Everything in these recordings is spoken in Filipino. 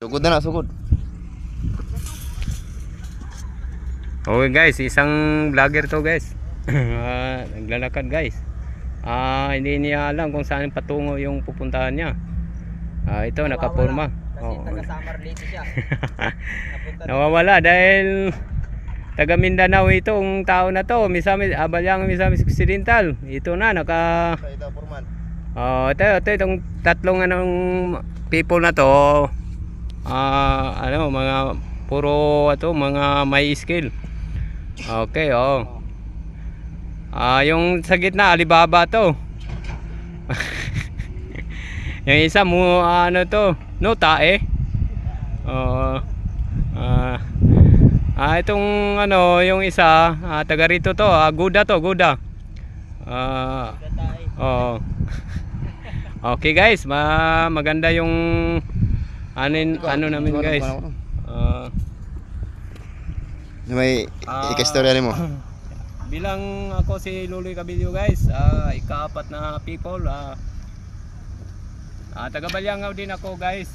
Sugod na, sugod. Okay guys, isang vlogger to guys. Naglalakad guys. Hindi niya alam kung saan patungo yung pupuntahan niya. Ito nakapurma. Kasi taga-Samar Leyte siya. Nawawala dahil taga Mindanao itong tao na to. Misamis Abalyang Misamis Occidental. Ito na naka Ito, Purman. ito itong tatlong people na to. Mga puro mga may skill. Okay, yung sa gitna Alibaba to. Yung isa mo to, no tae. Itong yung isa taga rito to, Guda to, Guda. Okay guys, maganda yung namin guys. May ikastorya mo. Bilang ako si Luloy Cabello guys, ika-4 na people. Taga Balyangaw din ako guys.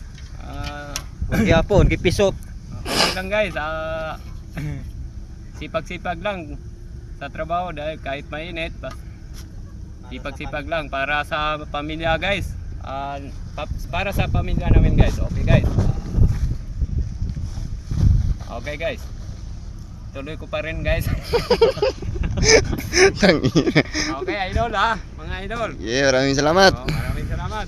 Gyapon, gipisot. Okay lang guys, sipag-sipag lang sa trabaho dahil kahit mainit, sipag-sipag lang para sa pamilya guys. Para sa pamilya namin guys. Okay guys. Okay guys. Tuloy ko pa rin guys. Tangina. Okay idol mga idol. Yeah, maraming salamat. Maraming salamat.